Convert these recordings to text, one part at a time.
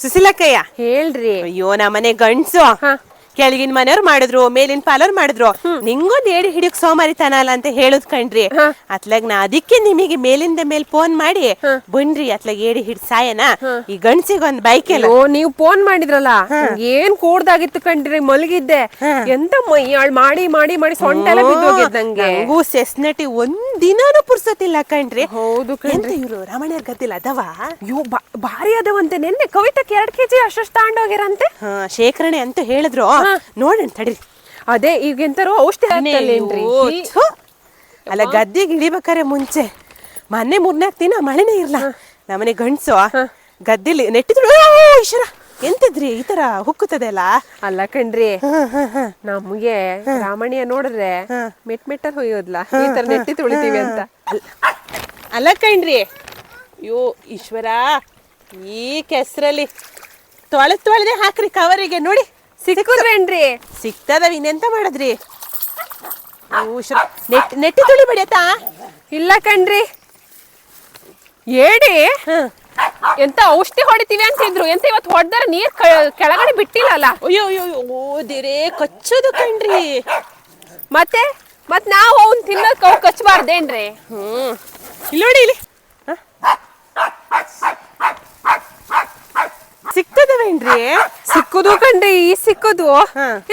ಸುಶೀಲಕ್ಕಯ್ಯ ಹೇಳ್ರಿ. ಅಯ್ಯೋ ನಮ್ಮನೆ ಗಂಡ್ಸು ಕೆಳಗಿನ ಮನೆಯವ್ರು ಮಾಡಿದ್ರು, ಮೇಲಿನ ಪಾಲವ್ರು ಮಾಡಿದ್ರು, ನಿಂಗೊಂದ್ ಏಡಿ ಹಿಡಿಯಕ್ ಸೋಮಾರಿತನ ಅಲ್ಲ ಅಂತ ಹೇಳುದ್ ಕಣ್ರಿ. ಅತ್ಲಾಗ ನಾ ಅದಕ್ಕೆ ನಿಮಗೆ ಮೇಲಿಂದ ಮೇಲ್ ಫೋನ್ ಮಾಡಿ ಬನ್ರಿ ಅತ್ಲಾಗ ಏಡಿ ಹಿಡ್ ಸಾಯನ ಈ ಗಂಡ್ಸಿಗೊಂದ್ ಬೈಕ್ ಎಲ್ಲ. ನೀವು ಫೋನ್ ಮಾಡಿದ್ರಲ್ಲ, ಏನ್ ಕೂಡ್ದಾಗಿತ್ತು ಕಣ್ರಿ, ಮಲಗಿದ್ದೆ. ಎಂತ ಮೈಯಾಳ್ ಮಾಡಿ ಮಾಡಿ ಮಾಡಿ ಸೊಂಟ ಎಲ್ಲ ಬಿದ್ದೋಗಿದ್ ನಂಗೆ. ನಂಗೂ ಸೆಸ್ನಟಿ ಒಂದಿನಾನು ಪುರ್ಸತಿಲ್ಲ ಕಣ್ರಿ. ಹೌದು ಕಣ್ರಿ. ಇವ್ರು ರಾಮಣ್ಯರ್ ಗದ್ದಿಲ್ಲ ಅದವ ಅಯ್ಯೋ ಭಾರಿ ಅದವಂತೆ. ನೆನ್ನೆ ಕವಿತಕ್ಕೆ 2 kg ಅಷ್ಟು ತಗೊಂಡೋಗಿರಂತೆ. ಶೇಖರಣೆ ಅಂತ ಹೇಳಿದ್ರು. ನೋಡೋಣ ತಡ್ರಿ. ಅದೇ ಈಗ ಎಂತಾರೋ ಔಷಧಿ ಹಾಕ್ತಲ್ಲೇನ್ರಿ? ಅಲ್ಲ ಗದ್ದಿಗೆ ಇಳಿಬೇಕಾರೆ ಮುಂಚೆ ಮೊನ್ನೆ 3-4 ದಿನ ಮಳೆನೇ ಇರ್ಲ. ನಮ್ಮನೆ ಗಂಡ್ಸು ಗದ್ದಿಲಿ ನೆಟ್ಟಿದ್ರು. ಈಶ್ವರ ಎಂತಿದ್ರಿ ಈ ತರ ಹುಕ್ಕುತ್ತದೆ ಅಲ್ಲ. ಅಲ್ಲ ಕಣ್ರಿ, ನಮ್ಗೆ ರಾಮಣ್ಯ ನೋಡಿದ್ರೆ ಮೆಟ್ಟಲ್ಲಿ ಹೊಯ್ಯೋದ್ಲ ಈ ತರ ನೆಟ್ಟಿ ತುಳಿತೀವಿ ಅಂತ. ಅಲ್ಲ ಕಣ್ರಿ, ಅಯ್ಯೋ ಈಶ್ವರ ಈ ಕೆಸರಲ್ಲಿ ತೊಳೆದೇ ಹಾಕ್ರಿ ಕವರಿಗೆ. ನೋಡಿ ಸಿಕ್ಕುದ್ರೇನ್ರಿ? ಸಿಕ್ತದವ, ಇನ್ನೆಂತ ಮಾಡದ್ರಿ? ನೆಟ್ಟಿ ತುಳಿಬೇಡಿ ಆಯ್ತಾ? ಇಲ್ಲ ಕಣ್ರಿ, ಏಡಿ ಎಂತ ಔಷಧಿ ಹೊಡಿತೀವಿ ಅಂತಿದ್ರು. ಎಂತ ಇವತ್ತು ಹೊಡೆದಾರ ನೀರ್ ಕೆಳಗಡೆ ಬಿಟ್ಟಿಲ್ಲಲ್ಲ. ಅಯ್ಯೋ ಅಯ್ಯೋ ಓದಿರೇ ಕಚ್ಚೋದು ಕಣ್ರಿ. ಮತ್ತೆ ನಾವು ಅವ್ನ್ ತಿನ್ನೋಕ್ ಅವ್ ಕಚ್ಚಬಾರ್ದೇನ್ರಿ? ಇಲ್ಲಿ ನೋಡಿ, ಇಲ್ಲಿ ಸಿಕ್ತದವೇನ್ರಿ? ಸಿಕ್ಕುದು ಕಣ್ರಿ, ಈ ಸಿಕ್ಕುದು.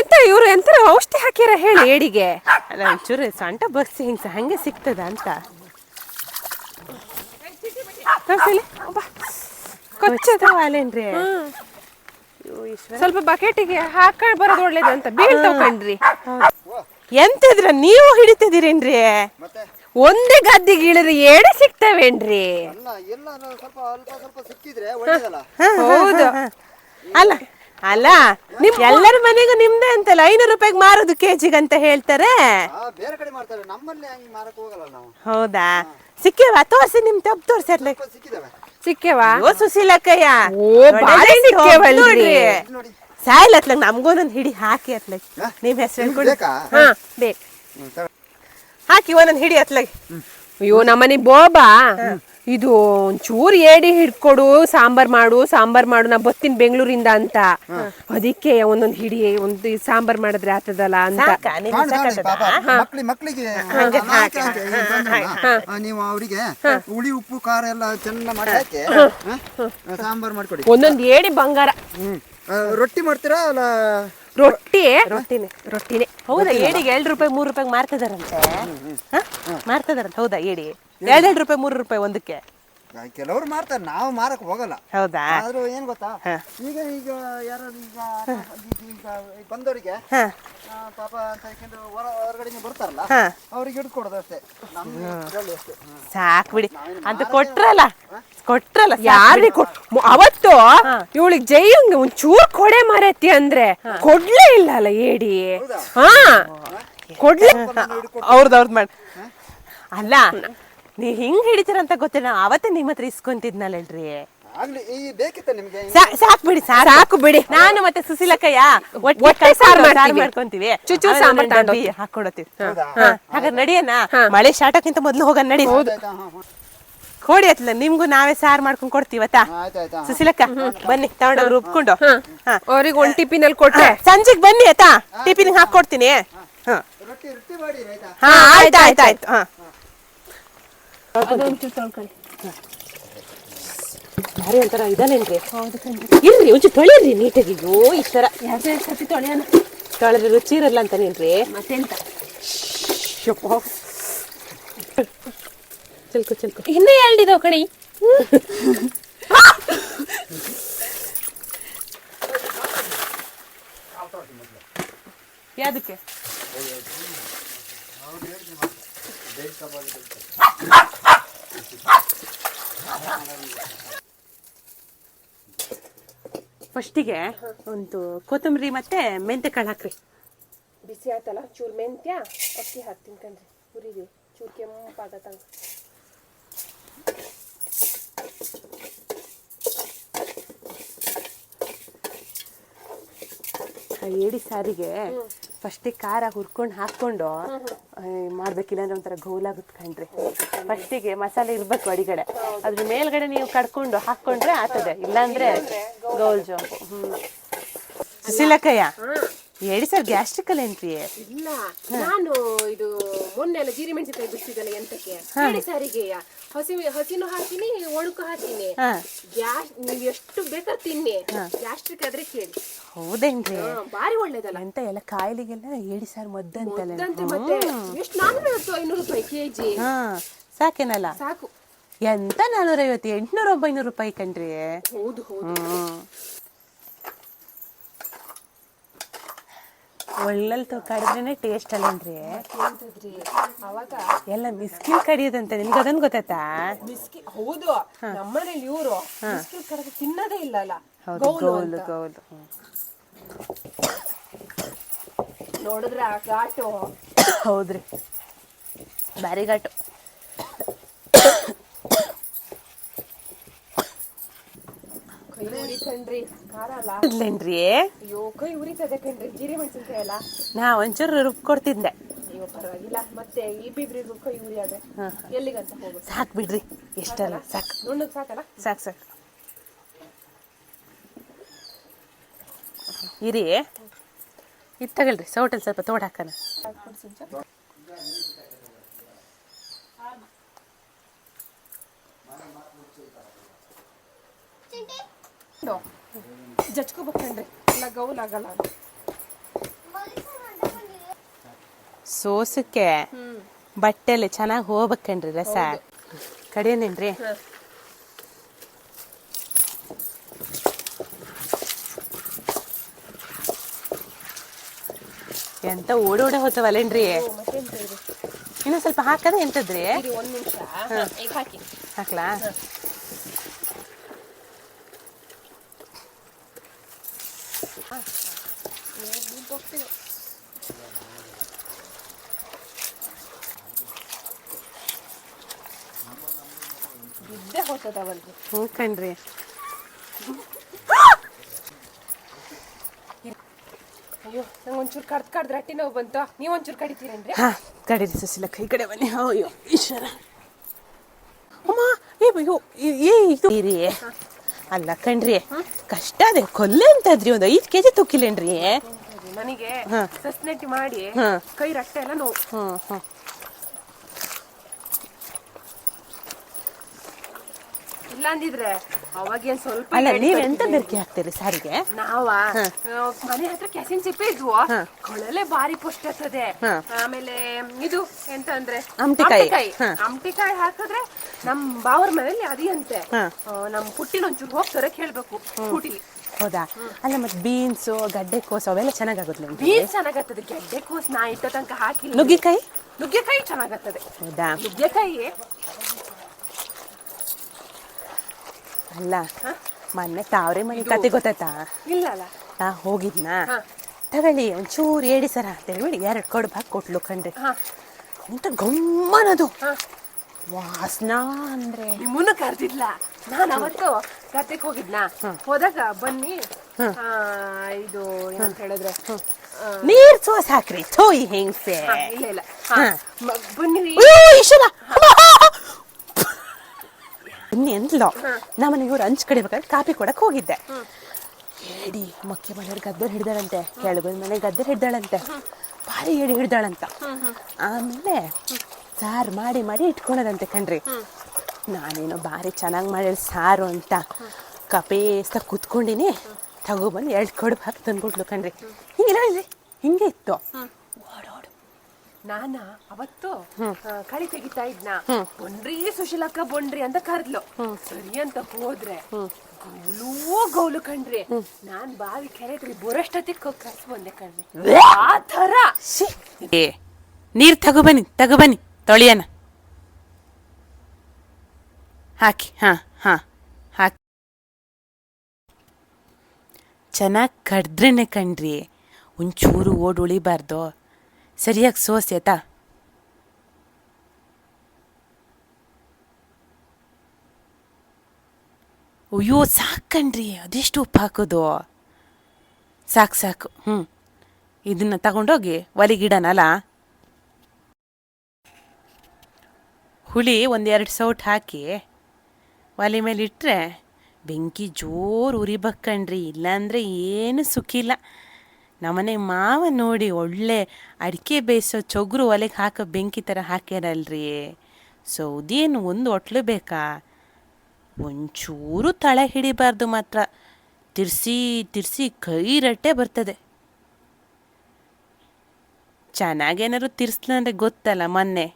ಎಂತ ಇವ್ರು ಎಂತ ಔಷಧಿ ಹಾಕ್ಯಾರ ಹೇಳಿ ಏಡಿಗೆ? ಅಲ್ಲ ಒಂಚೂರು ಸೊಂಟ ಬಗ್ಸಿ ಹಂಗೆ ಸಿಕ್ತದ ಅಂತ. ಕಚ್ಚದವಾಲೇನ್ರಿ? ಸ್ವಲ್ಪ ಬಕೆಟಿಗೆ ಹಾಕೊಂಡ್ ಬರೋದು ಒಳ್ಳೇದಂತ ಬೀಳ್ತಾವ್ ಕಣ್ರಿ. ಎಂತಿದ್ರ ನೀವು ಹಿಡಿತಿದ್ದೀರೇನ್ರಿ? ಒಂದೇ ಗದ್ದಿಗೆ ಇಳಿದ್ರೆ ಏಡಿ ಸಿಕ್ತವೇನ್ರಿ? ಹೌದು. ಅಲ್ಲ ಅಲ್ಲ ನಿಮ್ ಎಲ್ಲರ ಮನೆಗೂ ನಿಮ್ದೇ ಅಂತಲ್ಲ 500 ರೂಪಾಯಿಗೆ ಮಾರೋದು ಕೆಜಿಗೆ ಅಂತ ಹೇಳ್ತಾರೆ. ಹೌದಾ? ಸಿಕ್ಕೇವ? ತೋರ್ಸಿ ನಿಮ್ ತಪ್ಪು ತೋರ್ಸಿ. ಅಟ್ಲ ಸಿಕ್ಕೇವಾ? ಓ ಸುಶೀಲಕ್ಕಯ್ಯ, ಸಾಯಿಲ್ ಅತ್ಲಾಗ ನಮ್ಗೊಂದೊಂದು ಹಿಡಿ ಹಾಕಿ ಅತ್ಲಾಗ. ನಿಮ್ ಹೆಸರು ಹೇಳ್ಕೊಂಡು ಬೇಕು ಹಾಕಿ ಒಂದೊಂದು ಹಿಡಿ ಅತ್ಲಾಗ. ಅಯ್ಯೋ ನಮ್ಮನೆ ಬೋಬಾ, ಇದು ಒಂಚೂರು ಏಡಿ ಹಿಡ್ಕೊಡು, ಸಾಂಬಾರ್ ಮಾಡು ನಾ ಬತ್ತೀನಿ ಬೆಂಗಳೂರಿಂದ ಅಂತ. ಅದಕ್ಕೆ ಒಂದೊಂದು ಹಿಡಿ ಒಂದು ಸಾಂಬಾರ್ ಮಾಡಿದ್ರೆ ಆತದಲ್ಲ ಅಂತ. ಮಕ್ಕಳಿಗೆ ನೀವು ಅವರಿಗೆ ಹುಳಿ ಉಪ್ಪು ಖಾರ ಎಲ್ಲ ಚೆನ್ನಾಗಿ ಮಾಡಿ ಹಾಕಿ ಸಾಂಬಾರ್ ಮಾಡ್ಕೊಡಿ. ಒಂದೊಂದು ಏಡಿ ಬಂಗಾರ. ರೊಟ್ಟಿ ಮಾಡ್ತೀರಾ? ಅಲ್ಲ ರೊಟ್ಟಿನೇ. ಹೌದಾ? ಏಡಿಗೆ 2 ರೂಪಾಯಿ 3 ರೂಪಾಯಿ ಮಾರ್ತಿದಾರಂತೆ. ಮಾರ್ತಿದಾರಂತೆ. ಹೌದಾ? ಏಡಿ 2 ರೂಪಾಯಿ 3 ರೂಪಾಯಿ ಒಂದಕ್ಕೆ ಕೆಲವರು ಮಾರ್ತಾರೆ, ನಾವು ಮಾರಕ್ ಹೋಗಲ್ಲ. ಹೌದಾ? ಆದ್ರೂ ಏನ್ ಗೊತ್ತಾ, ಈಗ ಯಾರು ಈಗ ಬಂದವರಿಗೆ ಪಾಪ ಅಂತ ಹೊರಗಡೆ ಬರ್ತಾರಲ್ಲ, ಅವ್ರಿಗೆ ಹಿಡ್ಕೊಡೋದು ಅಷ್ಟೇ. ಸಾಕ್ ಬಿಡಿ ಅಂತ ಕೊಟ್ರಲ್ಲ. ಯಾರಿಗೆ ಅವತ್ತು ಇವಳಿಗೆ ಜೈಯಂಗ್ ಒಂಚೂರು ಕೊಡೆ ಮಾರೈತಿ ಅಂದ್ರೆ ಕೊಡ್ಲೇ ಇಲ್ಲ ಅಲ್ಲ ಏಡಿ. ಕೊಡ್ಲೇ ಅವ್ರದ್ ಮಾಡಿ. ಅಲ್ಲ ನೀ ಹಿಂಗ್ ಹಿಡಿತೀರಂತ ಗೊತ್ತಿಲ್ಲ. ಅವತ್ತೇ ನಿಮ್ಮ ಹತ್ರ ಇಸ್ಕೊಂತಿದ್ನಲ್ರಿ. ಸಾಕು ಬಿಡಿ. ನಾನು ಮತ್ತೆ ಸುಶೀಲಕ್ಕಯ್ಯ ಒಟ್ಟೆ ಸಾರು ಮಾಡ್ಕೊಂತೀವಿ. ಚುಚ್ಚು ಸಾಂಬಾರ್ ಹಾಕೊಡತ್ತೀವಿ. ಹಾಗಾದ್ರೆ ನಡಿಯನ, ಮಳೆ ಸ್ಟಾರ್ಟ್ ಆಗೋಕ್ಕಿಂತ ಮೊದ್ಲು ಹೋಗೋಣ ನಡಿ. ಕೊಡಿ ಅತ್ಲ, ನಿಮ್ಗೂ ನಾವೇ ಸಾರು ಮಾಡ್ಕೊಂಡ್ ಕೊಡ್ತೀವತ್ತಾ. ಸುಶೀಲಕ್ಕ ಬನ್ನಿ, ತಗೊಂಡೋಗಿ ರುಬ್ಕೊಂಡು ಅವ್ರಿಗೆ ಒಂದ್ ಟಿಫಿನಲ್ಲಿ ಕೊಟ್ಟೆ. ಸಂಜೆಗ್ ಬನ್ನಿ ಆಯ್ತಾ, ಟಿಫಿನ್ ಹಾಕೊಡ್ತೀನಿ. ಆಯ್ತಾಯ್ತಾಯ್ತು. ಭಾರಿ ಒಂಥರ ಇದಾನೇನ್ರಿ? ಇರ್ರಿ ಒಂಚೂರು ತೊಳಿರಿ ನೀಟಾಗಿ. ಅಯ್ಯೋ ಈಶ್ವರ, 2 ಸತಿ ತೊಳೆಯೋಣ. ತೊಳೆದ್ರೆ ರುಚಿ ಇರಲ್ಲ ಅಂತಾನೇನ್ರಿ? ಮತ್ತೆಂತ ಚಿಲ್ಕು ಇನ್ನೂ 2 ಇದಾವ್ ಕಣಿ. ಯಾದಕ್ಕೆ? ಫಸ್ಟಿಗೆ ಒಂದು ಕೊತ್ತಂಬರಿ ಮತ್ತೆ ಮೆಂತೆ ಕಾಳು ಹಾಕ್ರಿ. ಬಿಸಿ ಆಯ್ತಲ್ಲ, ಚೂರು ಮೆಂತ್ಯ ಅಕ್ಕಿ ಹಾಕ್ತೀನಿ ಕಣ್ರಿ. ಹುರಿರಿ, ಚೂರು ಕೆಂಪಾಗತ್ತಂಗ. ಏಡಿ ಸಾರಿಗೆ ಫಸ್ಟಿಗೆ ಖಾರ ಹುರ್ಕೊಂಡು ಹಾಕ್ಕೊಂಡು ಮಾಡ್ಬೇಕಿಲ್ಲ ಅಂದ್ರೆ ಒಂಥರ ಗೌಲಾಗುತ್ತೆ ಕಣ್ರಿ. ಫಸ್ಟಿಗೆ ಮಸಾಲೆ ಇರ್ಬೇಕು ಅಡಿಗಡೆ, ಅದ್ರ ಮೇಲ್ಗಡೆ ನೀವು ಕಡ್ಕೊಂಡು ಹಾಕೊಂಡ್ರೆ ಆಗ್ತದೆ. ಇಲ್ಲಾಂದ್ರೆ ಗೌಲ್ ಜಾಂಬು. ಸುಶೀಲಕ್ಕಯ್ಯ, ಹೇಳಿ ಸರ್ ಗ್ಯಾಸ್ಟ್ರಿಕ್ ಅಲ್ಲೇನ್ರಿ? ಇಲ್ಲ, ನಾನು ಇದು ಮೊನ್ನೆ ಎಲ್ಲ ಜೀರಿ ಮೆಣಸಿನಕಾಯಿ ಬಿಡ್ತಿದ್ದಲ್ಲ ಎಂತಕ್ಕೆ ಹೇಳಿ ಸಾರಿಗೆ ಹಸಿನೂ ಹಾಕಿನಿ ಒಣಕು ಹಾಕಿನಿ. ಗ್ಯಾಸ್ ನೀವ್ ಎಷ್ಟು ಬೇಕಾದ್ರೆ ತಿನ್ನಿ, ಗ್ಯಾಸ್ಟ್ರಿಕ್ ಆದ್ರೆ ಕೇಳಿ. ಹೌದೇನ್ರಿ? ಬಾರಿ ಒಳ್ಳೇದಲ್ಲ ಅಂತ ಎಲ್ಲ ಕಾಯಿಲೆಗೆಲ್ಲ ಹೇಳಿ ಸರ್ ಮದ್ದಂತಲ್ಲ. ಮತ್ತೆ ಎಷ್ಟು 450-500 ರೂಪಾಯಿ ಕೆಜಿ. ಸಾಕೇನಲ್ಲ? ಸಾಕು. ಎಂತ 450 800-900 ರೂಪಾಯಿ ಕಣ್ರಿ. ಹೌದು ಹೌದು. ಒಳ್ಳಲ್ ಕಡಿದ್ರೇನೆ ಟೇಸ್ಟ್ ಅಲ್ಲೇನ್ರಿ? ಅವಾಗ ಎಲ್ಲ ಮಿಸ್ಕಿಲ್ ಕಡಿಯೋದಂತೆ, ನಿಮ್ಗೆ ಅದನ್ ಗೊತ್ತಾಯ್ತಾ? ಹೌದು, ನಮ್ಮನೇಲಿ ಇವರು ಬಿಸ್ಕಿಟ್ ಕಡದು ತಿನ್ನೋದೇ ಇಲ್ಲ ಅಲ್ಲ. ಗೌಲು ಗೌಲು ನೋಡಿದ್ರ ಘಾಟು. ಹೌದ್ರಿ, ಬಾರಿ ಘಾಟು. ಕೈ ಉರಿಕಂಡ್ರಿ, ಖಾರ ಅಲ್ಲ ಇಲ್ಲೇನ್ರಿ? ಅಯ್ಯೋ ಕೈ ಉರಿತದೆ ಕಣ್ರಿ, ಜೀರಿ ಮೆಣಸಿನ್ಕಾಯಿ ಅಲ್ಲ. ನಾ ಒಂಚೂರು ರುಬ್ಕೊಡ್ತಿದ್ದೆ. ಅಯ್ಯೋ ಪರವಾಗಿಲ್ಲ, ಮತ್ತೆ ಇಬ್ಬಿಬ್ರಿಗೂ ಕೈ ಉರಿಯಾದೆ ಎಲ್ಲಿಗಂತ ಹೋಗೋದು. ಸಾಕ್ ಬಿಡ್ರಿ, ಎಷ್ಟಲ್ಲ ಸಾಕು. ನುಣ್ಣಗ್ ಸಾಕಲ್ಲ? ಸಾಕು ಸಾಕು ಇರಿ. ಇದು ತಗೊಳ್ರಿ, ಸೌಟಲ್ಲಿ ಸ್ವಲ್ಪ ತೋಡ್ ಹಾಕೋಣ. ಜಚ್ಕೋಬೇಕಂಡ್ರಿ, ಎಲ್ಲ ಗೌಲ್ ಆಗಲ್ಲ. ಸೋಸಕ್ಕೆ ಬಟ್ಟೆಲ್ಲಿ ಚೆನ್ನಾಗಿ ಹೋಗ್ಬೇಕನ್ರಿ ರಸ. ಕಡಿಯೋನೇನ್ರಿ? ಎಂತ ಓಡೋಡ ಹೋತವಲ್ಲೇನ್ರಿ? ಇನ್ನೂ ಸ್ವಲ್ಪ ಹಾಕದ ಎಂತದ್ರಿ? 1 ನಿಮಿಷ ಈಗ ಹಾಕಿ. ಹಾಕ್ಲಾ? ಬಿದ್ದೆ ಹೋಗ್ತದವಲ್ರಿ. ಹ್ಞೂ ಕಣ್ರಿ. ಅಯ್ಯೋ, ನಂಗೆ ಒಂಚೂರು ಕಡ್ದ್ರೆ ಅಟ್ಟಿ ನೋವು ಬಂತು. ನೀವು ಒಂಚೂರು ಕಡಿತೀರೇನ್ರಿ? ಹಾ, ಕಡೀರಿ ಸುಶೀಲಕ್ಕ, ಈ ಕಡೆ ಬನ್ನಿ. ಅಯ್ಯೋ ಈಶ್ವರ, ಅಮ್ಮ ಅಯ್ಯೋ ಇದು ಇರಿ. ಅಲ್ಲ ಕಣ್ರಿ, ಕಷ್ಟ ಅದೇ ಕೊಲ್ಲೆ ಅಂತದ್ರಿ. ಒಂದು 5 kg ತುಕ್ಕಿಲೇನ್ರಿ? ನನಗೆ ಸಸ್ನೆಟ್ಟಿ ಮಾಡಿ ಕೈ ರಟ್ಟೆ ಎಲ್ಲ ನೋವು. ಇಲ್ಲ ಅಂದಿದ್ರೆ ಅವಾಗೇನ್ ಸ್ವಲ್ಪ. ಅಲ್ಲ, ನೀವೆಂತ ಬೆರ್ಕಿ ಹಾಕ್ತೀರಿ ಸಾರಿಗೆ? ನಾವ ಮನೆ ಹತ್ರ ಕೆಸಿನ್ ಸಿಪ್ಪೆ ಇದ್ವು, ಕೊಳಲೆ ಬಾರಿ ಪುಷ್ಟ ಆಗ್ತದೆ. ಆಮೇಲೆ ಇದು ಎಂತ ಅಂದ್ರೆ ಅಮಟಿಕಾಯಿ ಹಾಕಿದ್ರೆ ನಮ್ ಬಾವರ್ ಮನೇಲಿ ಅದಿಯಂತೆ. ನಮ್ ಪುಟ್ಟಿನ ಒಂಚೂರು ಹೋಗ್ತಾರೆ ಕೇಳ್ಬೇಕು ಕೂಟಿಲಿ. ಹೌದಾ? ಅಲ್ಲ, ಮತ್ತೆ ಬೀನ್ಸು ಗಡ್ಡೆಕೋಸು ಅವೆಲ್ಲ ಚೆನ್ನಾಗಾಗುತ್ತಲ್ಲ? ಬೀನ್ಸ್ ಚೆನ್ನಾಗತ್ತದೆ, ಗೆಡ್ಡೆಕೋಸು ನಾ ಇಟ್ಟ ತನಕ ಹಾಕಿಲ್ಲ. ನುಗ್ಗೆಕಾಯಿ ಚೆನ್ನಾಗತ್ತದೆ. ಹೌದಾ? ನುಗ್ಗೆಕಾಯಿ ಅಲ್ಲ, ಮೊನ್ನೆ ತಾವ್ರೆ ಮನೆ ಕತೆ ಗೊತ್ತಾಯ್ತಾ? ಇಲ್ಲ ಅಲ್ಲ, ನಾ ಹೋಗಿದ್ನಾ, ತಗೊಳ್ಳಿ ಒಂಚೂರು ಏಡಿ ಸರ ಅಂತ ಹೇಳಿ 2 ಕಡುಬು ಹಾಕಿ ಕೊಟ್ಲು ಕಣ್ರಿ. ಎಂತ ಗಮ್ಮನದು ವಾಸನಾ ಅಂದ್ರೆ. ನಿಮ್ಮನ್ನ ಕರ್ದಿದ್ಲ, ನಾನು ಅವತ್ತು ಗದ್ದೆಗೆ ಹೋಗಿದ್ನ. ಹೋದಾಗ ಬನ್ನಿ ಇದು ಏನಂತ ಹೇಳಿದ್ರೆ ನೀರ್ ಸೋಸ್ ಹಾಕ್ರಿ. ಥೋಯ್ ಹೆಂಗ್ಸೆ. ಇಲ್ಲ ಇಲ್ಲ, ಬನ್ನಿ ಬನ್ನಿ ಅಂದ್ಲು. ನಮ್ಮನೆ ಇವ್ರು ಹಂಚ್ ಕಡಿಬೇಕಾದ್ರೆ ಕಾಪಿ ಕೊಡಕ್ ಹೋಗಿದ್ದೆ. ಏಡಿ ಮಕ್ಕಿ ಮನೆಯವ್ರ ಗದ್ದೆ ಹಿಡ್ದಾಳಂತೆ, ಕೆಳಗೊಂದ್ ಮನೆ ಗದ್ದೆ ಹಿಡ್ದಾಳಂತೆ, ಭಾರಿ ಏಡಿ ಹಿಡ್ದಾಳಂತ. ಆಮೇಲೆ ಸಾರು ಮಾಡಿ ಮಾಡಿ ಇಟ್ಕೊಳದಂತೆ ಕಣ್ರಿ. ನಾನೇನೋ ಭಾರಿ ಚೆನ್ನಾಗಿ ಮಾಡಿ ಸಾರು ಅಂತ ಕಪೇಸ್ತ ಕೂತ್ಕೊಂಡಿನಿ. ತಗೊಬಂದು 2 ಕಡುಬು ಹಾಕಿ ತಂದ್ಬಿಟ್ಲು ಕಣ್ರಿ. ಹಿಂಗಿಲ್ಲ, ಹಿಂಗೆ ಇತ್ತು. ನಾನ ಅವತ್ತು ಕಳಿ ತೆಗಿತಾ ಇದ್ನ, ಬೊಂಡ್ರಿ ಸುಶೀಲಕ್ಕ ಬೊಂಡ್ರಿ ಅಂತ ಕರ್ದ್ಲು. ಸರಿ ಅಂತ ಹೋದ್ರೆ ಗೌಲು ಕಣ್ರಿ. ನಾನ್ ಬಾವಿ ಕೆರೆ ಬರೋಷ್ಟೊತ್ತಿಗೆ ಕರ್ಸ್ ಬಂದೆ ಕಣ್ರಿ. ಆ ತರ ನೀರ್ ತಗೊಬನ್ನಿ ತೊಳಿಯನ ಹಾಕಿ. ಹಾಕಿ ಚೆನ್ನಾಗಿ ಕಡ್ದ್ರೇನೆ ಕಣ್ರಿ, ಒಂಚೂರು ಉಳಿಬಾರ್ದು. ಸರಿಯಾಗಿ ಸೋಸೆ ಆಯ್ತಾ? ಅಯ್ಯೋ ಸಾಕಣ್ರಿ, ಅದೆಷ್ಟು ಉಪ್ಪು ಹಾಕೋದು? ಸಾಕು. ಇದನ್ನ ತಗೊಂಡೋಗಿ ಒಲಿಗಿಡನಲ್ಲ, ಹುಳಿ 1-2 ಸೌಟ್ ಹಾಕಿ ಒಲೆ ಮೇಲೆ ಇಟ್ಟರೆ ಬೆಂಕಿ ಜೋರು ಉರಿಬೇಕಣ್ರಿ, ಇಲ್ಲಾಂದರೆ ಏನು ಸುಖಿಲ್ಲ. ನಮ್ಮನೆ ಮಾವ ನೋಡಿ ಒಳ್ಳೆ ಅಡಿಕೆ ಬೇಯಿಸೋ ಚೊಗ್ರು ಒಲೆಗೆ ಹಾಕೋ ಬೆಂಕಿ ಥರ ಹಾಕ್ಯಾರಲ್ರಿ. ಸೌದೇನು ಒಂದು ಒಟ್ಲು ಬೇಕಾ? ಒಂಚೂರು ತಳ ಹಿಡಿಬಾರ್ದು ಮಾತ್ರ. ತಿರ್ಸಿ ತಿರ್ಸಿ ಕೈ ರಟ್ಟೆ ಬರ್ತದೆ. ಚೆನ್ನಾಗೇನಾದ್ರು ತಿರ್ಸ್ಲ ಅಂದರೆ ಗೊತ್ತಲ್ಲ, ಮೊನ್ನೆ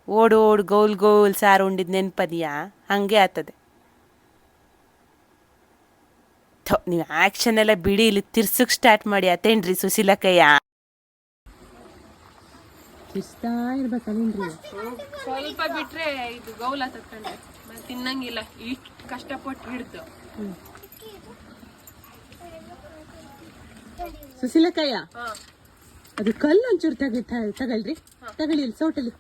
ಓಡೋಡ್ ಗೋಲ್ ಗೋಲ್ ಸಾರು ಉಂಡಿದ್ ನೆನ್ಪದಿಯಾ? ಹಂಗೆ ಆಗ್ತದೆ. ನೀವು ಆ್ಯಕ್ಷನ್ ಎಲ್ಲ ಬಿಡಿ, ಇಲ್ಲಿ ತಿರ್ಸಕ್ಕೆ ಸ್ಟಾರ್ಟ್ ಮಾಡಿ ಆತೇನ್ರಿ ಸುಶೀಲಕ್ಕಯ್ಯ? ತಿರ್ಸ್ತಾ ಇರ್ಬೇಕಲ್ಲೇನ್ರಿ? ಸ್ವಲ್ಪ ಬಿಟ್ರೆ ಇದು ಗೌಲ ತಕೊಂಡ್ರೆ ತಿನ್ನಂಗಿಲ್ಲ, ಇಷ್ಟು ಕಷ್ಟಪಟ್ಟು ಹಿಡ್ದು. ಸುಶೀಲಕ್ಕಯ್ಯ, ಅದು ಕಲ್ಲು ಒಂಚೂರು ತಗಳ್ರಿ, ತಗಳಿ ಇಲ್ಲಿ ಸೋಟಲ್ಲಿ.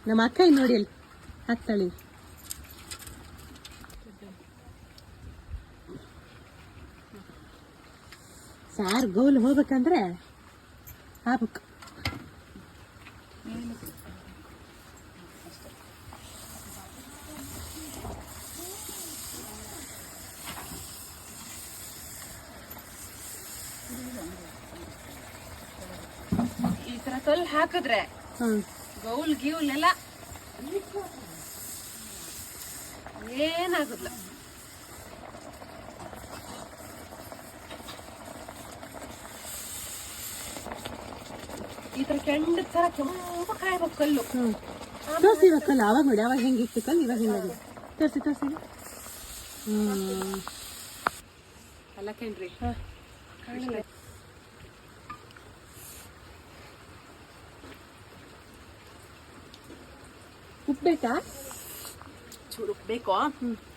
ನಮ್ಮ ಅಕ್ಕ ನೋಡಿ ಅಲ್ಲಿ ಹಾಕ್ತಾಳಿ. ಸಾರು ಗೋಲ್ ಹೋಗ್ಬೇಕಂದ್ರೆ ಹಾಕ್ಬೇಕು. ಈ ತರ ಕಲ್ಲು ಹಾಕಿದ್ರೆ ಗೌಲ್ ಗೀವ್ಲ್ ಎಲ್ಲ ಏನಾಗುದಿಲ್ಲ. ಈ ತರ ಕೆಂಡ ತರ ಕೆಂಪ ಕಾಯ್ಬೇಕು ಕಲ್ಲು. ತೋರಿಸಿ ಇವಾಗ ಕಲ್ಲು ಅವಾಗ ನೋಡಿ, ಅವಾಗ ಹೆಂಗಿತ್ತು ಕಲ್ಲು, ಇವಾಗ ಹೆಂಗಾಗಿದೆ ತೋರಿಸಿ ತೋರಿಸಿ. ಅಲ್ಲ ಕೇಳ್ರಿ, ಉಪ್ಪು ಬೇಕಾ? ಚೂರು ಬೇಕು.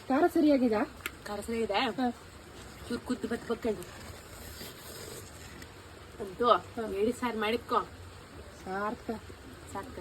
ಖಾರ ಸರಿಯಾಗಿದೆ? ಖಾರ ಸರಿ ಇದೆ. ಚೂರು ಕುದ್ದು ಬತ್ಬೇಕಂಡು ಅಂತೂ ಹೇಳಿ ಸಾರು ಮಾಡಿದ್ಕೋ ಸಾರ್ಥ ಸಾಕ.